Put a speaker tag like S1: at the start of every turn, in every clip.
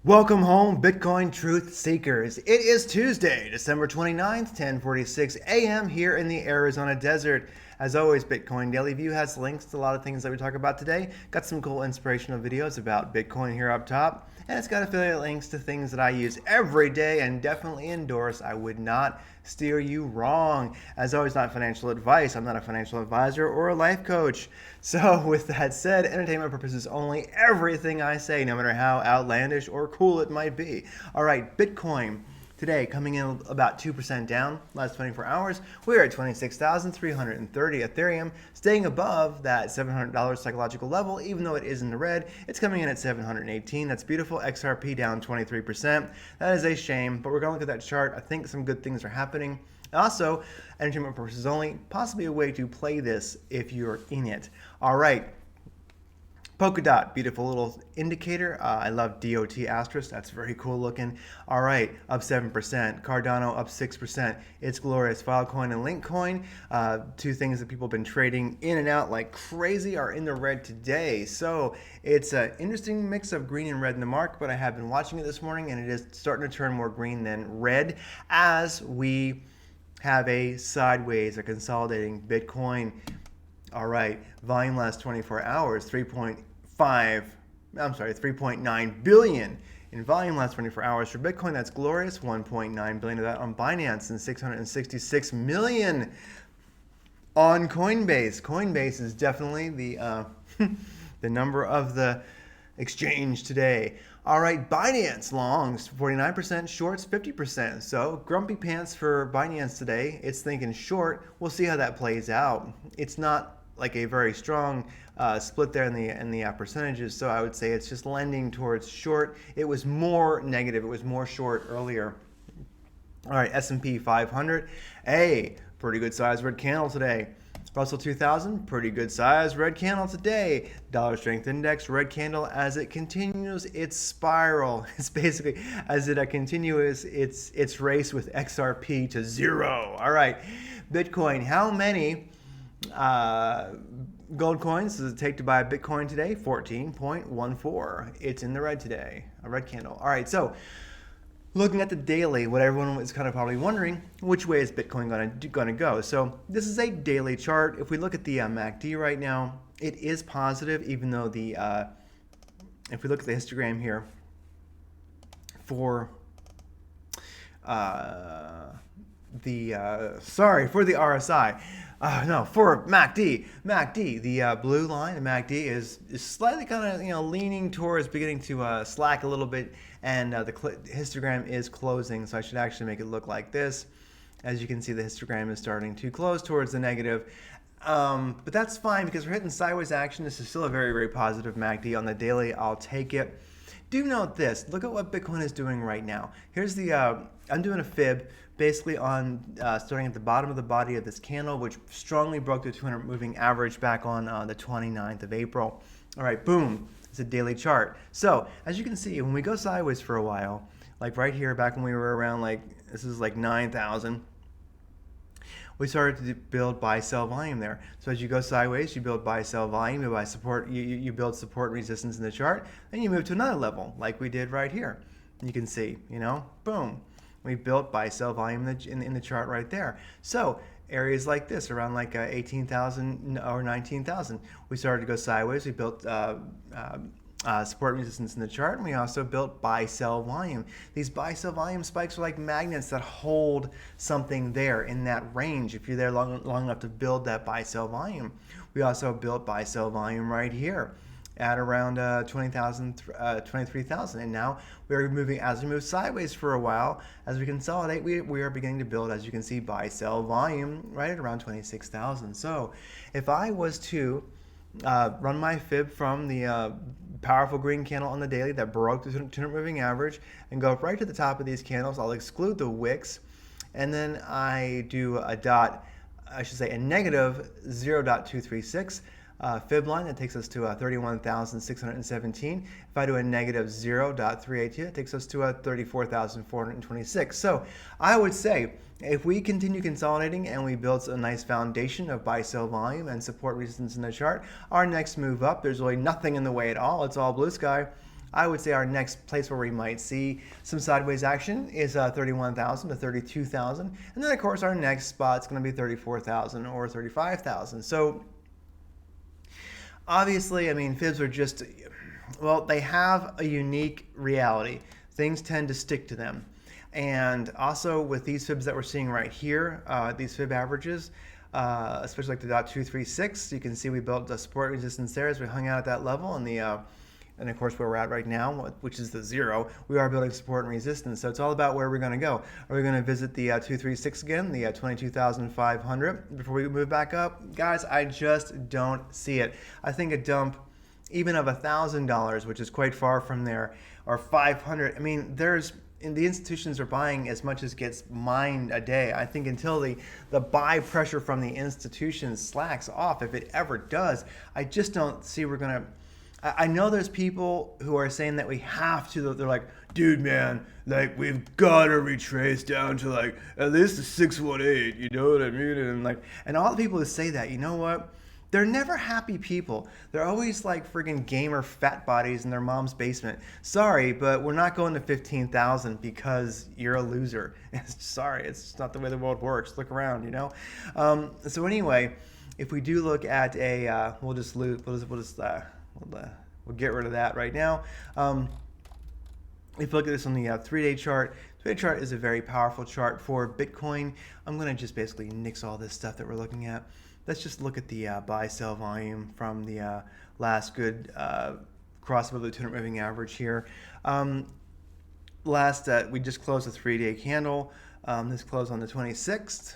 S1: Welcome home, Bitcoin truth seekers. It is Tuesday, December 29th, 10:46 a.m. here in the Arizona desert. As always, Bitcoin Daily View has links to a lot of things that we talk about today. Got some cool inspirational videos about Bitcoin here up top. And it's got affiliate links to things that I use every day and definitely endorse. I would not steer you wrong. As always, not financial advice. I'm not a financial advisor or a life coach. So with that said, entertainment purposes only. Everything I say, no matter how outlandish or cool it might be. All right, Bitcoin. Today, coming in about 2% down, last 24 hours, we're at 26,330. Ethereum staying above that $700 psychological level, even though it is in the red. It's coming in at 718. That's beautiful. XRP down 23%. That is a shame, but we're going to look at that chart. I think some good things are happening. Also, entertainment purposes only, possibly a way to play this if you're in it. All right. Polkadot, beautiful little indicator. I love DOT asterisk. That's very cool looking. All right, up 7%. Cardano up 6%. It's glorious. Filecoin and Linkcoin, two things that people have been trading in and out like crazy, are in the red today. So it's an interesting mix of green and red in the market, but I have been watching it this morning and it is starting to turn more green than red as we have a sideways, a consolidating Bitcoin. All right, volume last 24 hours, 3.9 billion in volume last 24 hours for Bitcoin. That's glorious. 1.9 billion of that on Binance and 666 million on Coinbase. Coinbase is definitely the the number of the exchange today. All right, Binance longs 49%, shorts 50%. So grumpy pants for Binance today. It's thinking short. We'll see how that plays out. It's not like a very strong split there in the percentages, so I would say it's just lending towards short. It was more negative. It was more short earlier. All right, S&P 500, a pretty good size red candle today. Russell 2000, pretty good size red candle today. Dollar Strength Index, red candle as it continues its spiral. It's basically as it continues its race with XRP to zero. All right, Bitcoin, how many gold coins does it take to buy a Bitcoin today? 14.14. It's in the red today, a red candle. All right, so looking at the daily, what everyone is kind of probably wondering, which way is Bitcoin going to go? So this is a daily chart. If we look at the MACD right now, it is positive, even though the if we look at the histogram here for the RSI. No, for MACD, the blue line, the MACD is slightly kind of leaning towards beginning to slack a little bit, and the histogram is closing. So I should actually make it look like this. As you can see, the histogram is starting to close towards the negative. But that's fine because we're hitting sideways action. This is still a very, very positive MACD on the daily. I'll take it. Do note this. Look at what Bitcoin is doing right now. Here's the, I'm doing a fib basically on starting at the bottom of the body of this candle, which strongly broke the 200 moving average back on the 29th of April. All right, boom. It's a daily chart. So as you can see, when we go sideways for a while, like right here, back when we were around this is like 9,000, we started to build buy-sell volume there. So as you go sideways, you build buy-sell volume, you buy support, you build support resistance in the chart, then you move to another level, like we did right here. You can see, boom, we built buy-sell volume in the chart right there. So areas like this, around like 18,000 or 19,000, we started to go sideways. We built support resistance in the chart, and we also built buy-sell volume. These buy-sell volume spikes are like magnets that hold something there in that range if you're there long enough to build that buy-sell volume. We also built buy-sell volume right here at around 20,000, 23,000, and now we're moving, as we move sideways for a while, as we consolidate, we are beginning to build, as you can see, buy-sell volume right at around 26,000. So if I was to run my fib from the powerful green candle on the daily that broke the 200 moving average and go right to the top of these candles, I'll exclude the wicks, and then I do a negative 0.236 fib line. That takes us to 31,617. If I do a negative 0.382, it takes us to 34,426. So I would say if we continue consolidating and we build a nice foundation of buy-sell volume and support resistance in the chart, our next move up, there's really nothing in the way at all. It's all blue sky. I would say our next place where we might see some sideways action is 31,000 to 32,000. And then, of course, our next spot is going to be 34,000 or 35,000. So, obviously, I mean, fibs are just, well, they have a unique reality. Things tend to stick to them. And also with these fibs that we're seeing right here, these fib averages, especially like the .236, you can see we built a support resistance there as we hung out at that level, and and of course where we're at right now, which is the 0, we are building support and resistance. So it's all about where we're going to go. Are we going to visit the 236 again, the 22,500 before we move back up? Guys, I just don't see it. I think a dump even of $1,000, which is quite far from there, or 500. I mean, the institutions are buying as much as gets mined a day. I think until the buy pressure from the institutions slacks off, if it ever does, I just don't see we're going to. I know there's people who are saying that we have to. They're like, dude, man, like we've got to retrace down to like at least the 618. You know what I mean? And all the people who say that, you know what? They're never happy people. They're always like friggin' gamer fat bodies in their mom's basement. Sorry, but we're not going to 15,000 because you're a loser. Sorry, it's just not the way the world works. Look around, you know. So anyway, if we do look at a, we'll get rid of that right now. If you look at this on the 3-day chart, 3-day chart is a very powerful chart for Bitcoin. I'm going to just basically nix all this stuff that we're looking at. Let's just look at the buy-sell volume from the last good cross above the 200 moving average here. We just closed a 3-day candle. This closed on the 26th.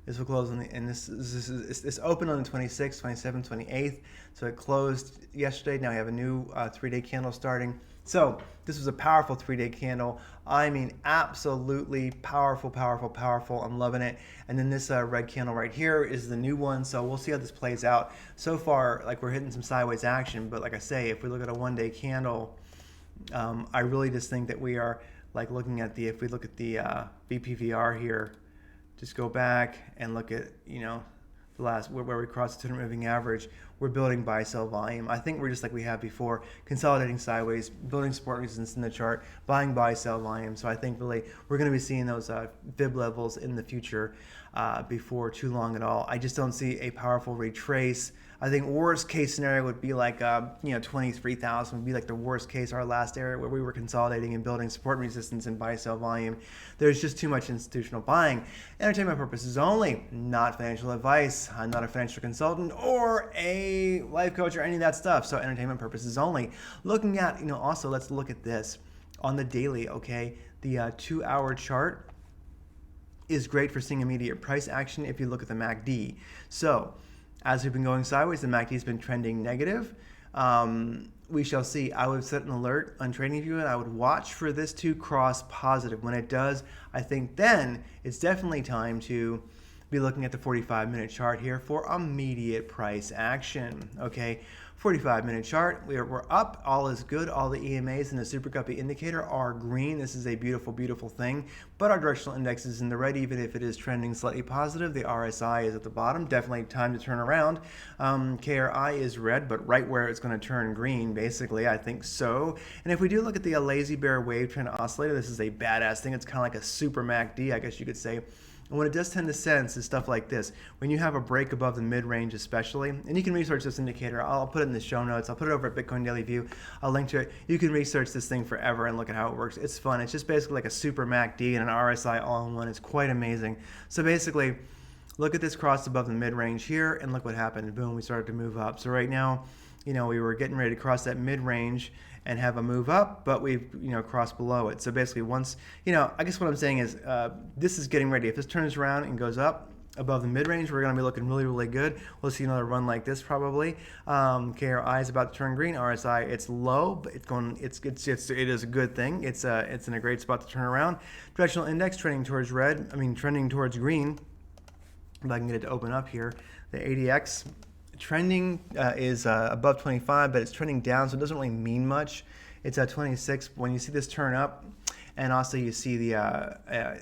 S1: This will close on this opened on the 26th, 27th, 28th. So it closed yesterday. Now we have a new 3-day candle starting. So this was a powerful 3-day candle. I mean, absolutely powerful, powerful, powerful. I'm loving it. And then this red candle right here is the new one. So we'll see how this plays out. So far, like we're hitting some sideways action. But like I say, if we look at a 1-day candle, I really just think that we are like looking at if we look at the BPVR here, just go back and look at, you know, the last where we crossed the 200 moving average. We're building buy sell volume. I think we're just like we have before, consolidating sideways, building support resistance in the chart, buying buy sell volume. So I think really we're going to be seeing those fib levels in the future before too long at all. I just don't see a powerful retrace. I think worst case scenario would be like 23,000 would be like the worst case, our last area where we were consolidating and building support and resistance and buy sell volume. There's just too much institutional buying. Entertainment purposes only, not financial advice. I'm not a financial consultant or a life coach or any of that stuff. So entertainment purposes only. Looking at, also let's look at this on the daily, okay? The 2-hour chart is great for seeing immediate price action if you look at the MACD. So as we've been going sideways, the MACD has been trending negative. We shall see. I would set an alert on TradingView and I would watch for this to cross positive. When it does, I think then it's definitely time to be looking at the 45-minute chart here for immediate price action. Okay, 45-minute chart, we're up, all is good, all the EMAs and the Super Guppy indicator are green. This is a beautiful, beautiful thing, but our directional index is in the red, even if it is trending slightly positive. The RSI is at the bottom, definitely time to turn around. KRI is red, but right where it's going to turn green, basically, I think so. And if we do look at the lazy bear wave trend oscillator, this is a badass thing. It's kind of like a super MACD, I guess you could say. And what it does tend to sense is stuff like this. When you have a break above the mid-range especially, and you can research this indicator. I'll put it in the show notes. I'll put it over at Bitcoin Daily View. I'll link to it. You can research this thing forever and look at how it works. It's fun. It's just basically like a super MACD and an RSI all in one. It's quite amazing. So basically, look at this cross above the mid-range here, and look what happened. Boom, we started to move up. So right now, we were getting ready to cross that mid-range and have a move up, but we've crossed below it. So basically once, I guess what I'm saying is this is getting ready. If this turns around and goes up above the mid-range, we're going to be looking really, really good. We'll see another run like this probably. KRI is about to turn green. RSI, it's low, but it is a good thing. It's in a great spot to turn around. Directional index trending towards trending towards green. If I can get it to open up here. The ADX trending is above 25, but it's trending down, so it doesn't really mean much. It's at 26. When you see this turn up, and also you see the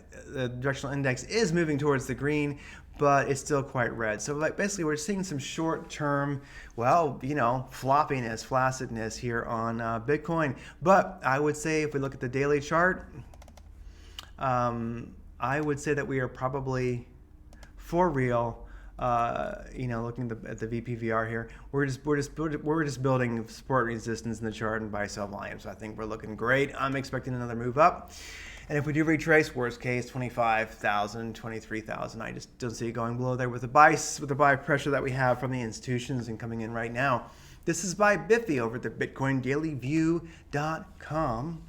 S1: directional index is moving towards the green, but it's still quite red. So like basically we're seeing some short-term, well, floppiness, flaccidness here on Bitcoin. But I would say if we look at the daily chart, I would say that we are probably for real. Looking at the VPVR here, we're just building support resistance in the chart and buy sell volume. So I think we're looking great. I'm expecting another move up. And if we do retrace, worst case, 25,000, 23,000. I just don't see it going below there with the buy pressure that we have from the institutions and coming in right now. This is by Biffy over at the BitcoinDailyView.com.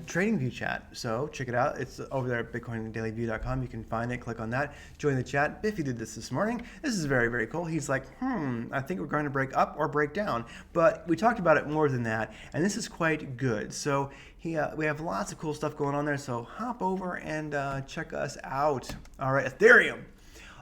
S1: Trading View chat. So check it out. It's over there at BitcoinDailyView.com. You can find it. Click on that. Join the chat. Biffy did this morning. This is very, very cool. He's like, I think we're going to break up or break down. But we talked about it more than that, and this is quite good. So we have lots of cool stuff going on there. So hop over and check us out. All right, Ethereum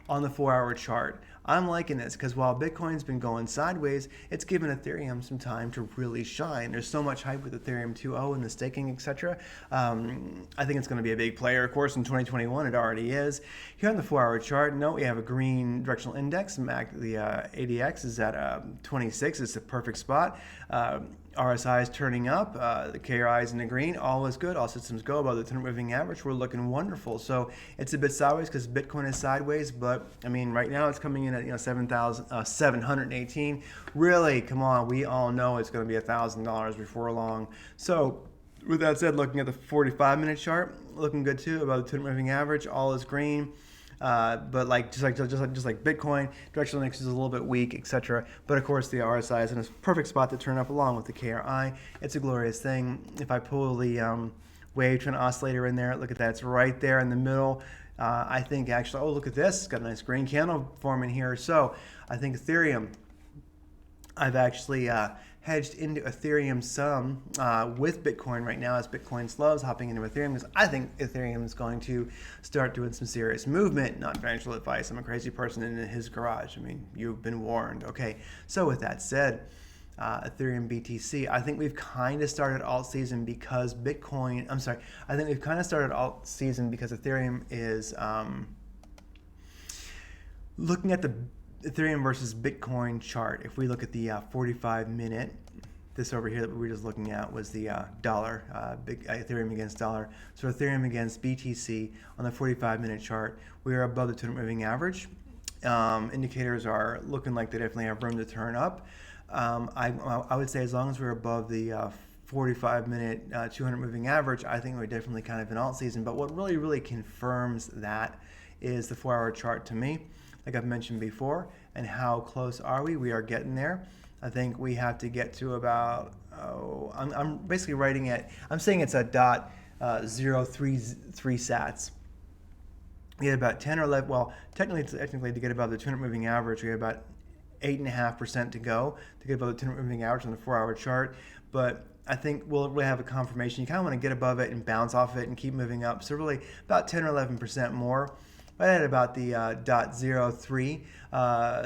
S1: on the 4-hour chart. I'm liking this because while Bitcoin's been going sideways, it's given Ethereum some time to really shine. There's so much hype with Ethereum 2.0 and the staking, etc. I think it's going to be a big player. Of course, in 2021, it already is. Here on the 4-hour chart, note we have a green directional index. The ADX is at 26. It's a perfect spot. RSI is turning up, the KRI is in the green, all is good, all systems go above the 200 moving average, we're looking wonderful. So it's a bit sideways because Bitcoin is sideways, but I mean right now it's coming in at 7,718. Really, come on, we all know it's going to be $1,000 before long. So with that said, looking at the 45-minute chart, looking good too, above the 200 moving average, all is green. But just like Bitcoin, directional index is a little bit weak, etc. But of course, the RSI is in a perfect spot to turn up along with the KRI. It's a glorious thing. If I pull the wave trend oscillator in there, look at that. It's right there in the middle. I think actually, oh, look at this. It's got a nice green candle forming here. So I think Ethereum, I've actually hedged into Ethereum some with Bitcoin right now as Bitcoin slows, hopping into Ethereum because I think Ethereum is going to start doing some serious movement. Not financial advice. I'm a crazy person in his garage. I mean, you've been warned. Okay, so with that said, Ethereum BTC, I think we've kind of started alt season because Bitcoin, I think we've kind of started alt season because Ethereum is looking at the Ethereum versus Bitcoin chart. If we look at the 45-minute, this over here that we were just looking at was the dollar, Ethereum against dollar. So Ethereum against BTC on the 45-minute chart, we are above the 200 moving average. Indicators are looking like they definitely have room to turn up. I would say as long as we're above the 45-minute 200 moving average, I think we're definitely kind of in alt season. But what really, really confirms that is the 4-hour chart to me. Like I've mentioned before, and how close are we? We are getting there. I think we have to get to about, I'm basically writing it, I'm saying it's a .033 sats. We had about 10 or 11, well, technically to get above the 200 moving average, we had about 8.5% to go to get above the 200 moving average on the 4-hour chart. But I think we'll really have a confirmation. You kind of want to get above it and bounce off it and keep moving up. So really about 10 or 11% more. Right at about the .03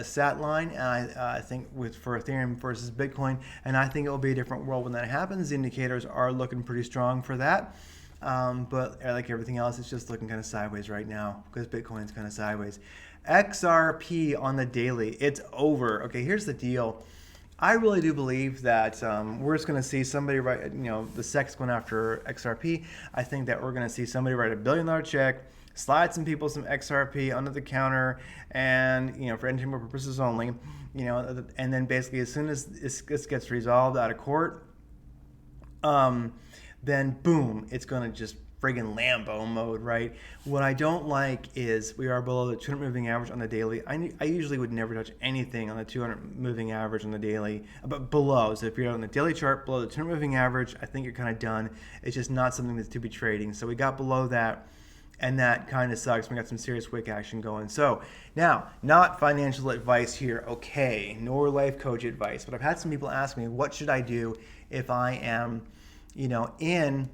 S1: sat line, and I think for Ethereum versus Bitcoin, and I think it will be a different world when that happens. The indicators are looking pretty strong for that, but like everything else, it's just looking kind of sideways right now because Bitcoin's kind of sideways. XRP on the daily, it's over. Okay, here's the deal. I really do believe that we're just going to see somebody write, the SEC's going after XRP. I think that we're going to see somebody write $1 billion check, slide some people some XRP under the counter, and for entertainment purposes only, and then basically as soon as this gets resolved out of court, then boom, it's going to just friggin' Lambo mode, right? What I don't like is we are below the 200 moving average on the daily. I usually would never touch anything on the 200 moving average on the daily, but below. So if you're on the daily chart below the 200 moving average, I think you're kind of done. It's just not something that's to be trading. So we got below that. And that kind of sucks. We got some serious wick action going. So now, not financial advice here, okay, nor life coach advice, but I've had some people ask me, what should I do if I am, in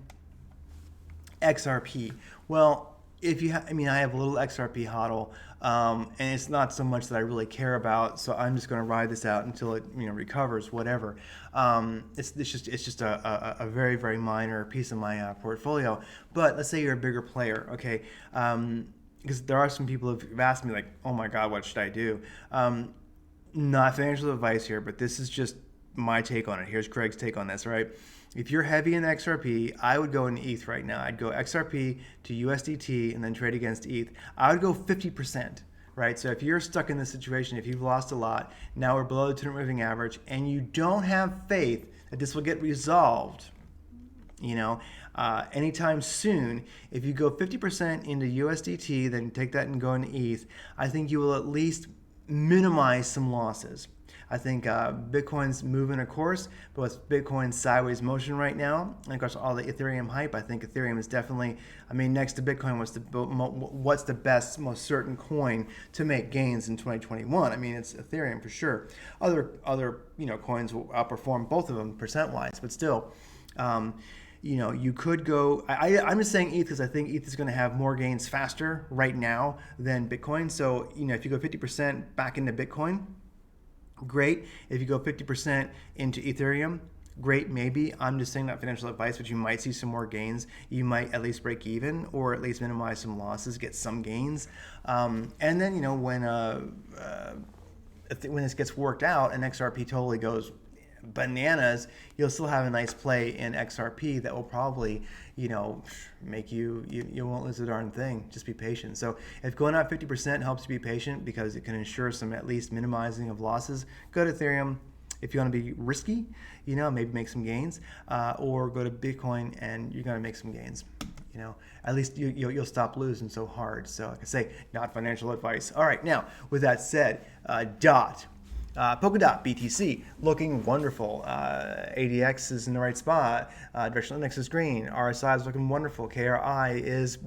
S1: XRP? Well, if you I have a little XRP hodl, and it's not so much that I really care about, so I'm just going to ride this out until it recovers, whatever. It's just a very, very minor piece of my portfolio. But let's say you're a bigger player, okay? because there are some people who've asked me like, oh my God, what should I do? Not financial advice here, but this is just my take on it. Here's Craig's take on this, right? If you're heavy in XRP, I would go in ETH right now. I'd go XRP to USDT and then trade against ETH. I would go 50%, right? So if you're stuck in this situation, if you've lost a lot, now we're below the 200 moving average, and you don't have faith that this will get resolved, anytime soon, if you go 50% into USDT, then take that and go into ETH, I think you will at least minimize some losses. I think Bitcoin's moving a course, but with Bitcoin's sideways motion right now, and of course all the Ethereum hype, I think Ethereum is definitely, next to Bitcoin, what's the best, most certain coin to make gains in 2021? It's Ethereum for sure. Other coins will outperform both of them percent-wise, but still, you could go. I'm just saying ETH because I think ETH is going to have more gains faster right now than Bitcoin. So if you go 50% back into Bitcoin, great. If you go 50% into Ethereum, great, maybe. I'm just saying not financial advice, but you might see some more gains. You might at least break even or at least minimize some losses, get some gains. And then, when this gets worked out and XRP totally goes bananas, you'll still have a nice play in XRP that will probably, make you won't lose a darn thing. Just be patient. So if going up 50% helps you be patient because it can ensure some at least minimizing of losses, go to Ethereum. If you want to be risky, maybe make some gains, or go to Bitcoin and you're going to make some gains. At least you'll stop losing so hard. So like I say, not financial advice. All right, now with that said, Polkadot, BTC, looking wonderful. ADX is in the right spot. Directional index is green. RSI is looking wonderful. KRI is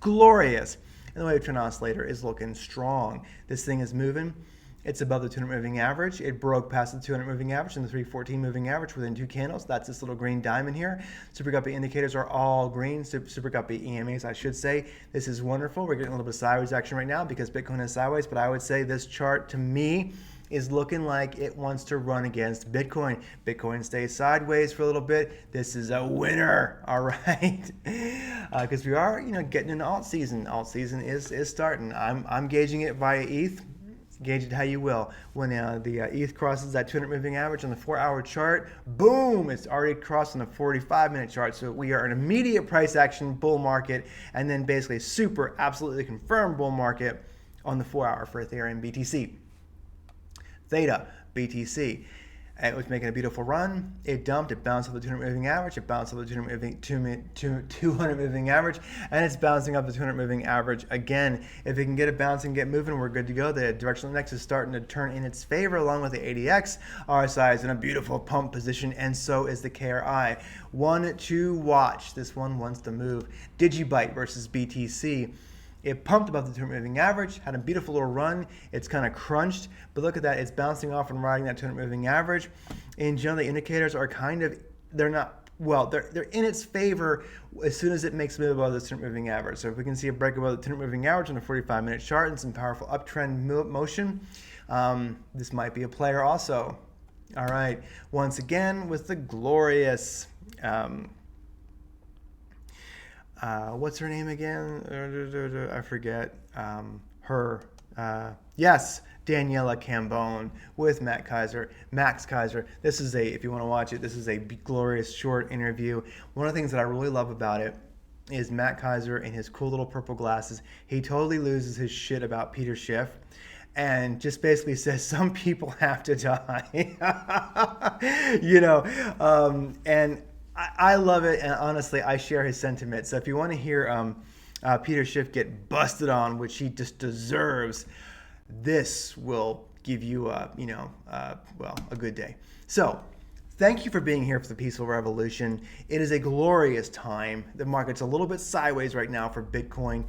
S1: glorious. And the wave trend oscillator is looking strong. This thing is moving. It's above the 200 moving average. It broke past the 200 moving average and the 314 moving average within 2 candles. That's this little green diamond here. Super Guppy indicators are all green. Super Guppy EMAs, I should say. This is wonderful. We're getting a little bit of sideways action right now because Bitcoin is sideways, but I would say this chart to me is looking like it wants to run against Bitcoin. Bitcoin stays sideways for a little bit. This is a winner, all right? Because we are, getting into alt season. Alt season is starting. I'm gauging it via ETH. Gauge it how you will. When the ETH crosses that 200 moving average on the 4-hour chart, boom, it's already crossed on the 45-minute chart. So we are an immediate price action bull market, and then basically super absolutely confirmed bull market on the 4-hour for Ethereum BTC. THETA, BTC. It was making a beautiful run. It dumped. It bounced off the 200 moving average. It bounced off the 200 moving average, and it's bouncing up the 200 moving average again. If it can get it bouncing, get moving, we're good to go. The directional index is starting to turn in its favor, along with the ADX. RSI is in a beautiful pump position, and so is the KRI. One to watch. This one wants to move. DigiByte versus BTC. It pumped above the 200 moving average, had a beautiful little run. It's kind of crunched, but look at that. It's bouncing off and riding that 200 moving average. In general, the indicators are they're in its favor as soon as it makes a move above the 200 moving average. So if we can see a break above the 200 moving average on a 45-minute chart and some powerful uptrend motion, this might be a player also. All right, once again with the glorious... what's her name again? I forget. Yes, Daniela Cambone with Max Kaiser. This is if you want to watch it, this is a glorious short interview. One of the things that I really love about it is Matt Kaiser and his cool little purple glasses. He totally loses his shit about Peter Schiff and just basically says some people have to die. And I love it, and honestly, I share his sentiment. So if you want to hear Peter Schiff get busted on, which he just deserves, this will give you a good day. So thank you for being here for the Peaceful Revolution. It is a glorious time. The market's a little bit sideways right now for Bitcoin.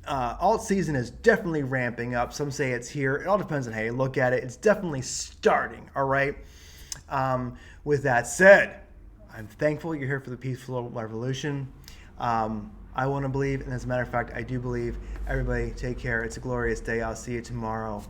S1: Alt season is definitely ramping up. Some say it's here. It all depends on how you look at it. It's definitely starting, all right? With that said, I'm thankful you're here for the Peaceful Revolution. I want to believe, and as a matter of fact, I do believe. Everybody, take care. It's a glorious day. I'll see you tomorrow.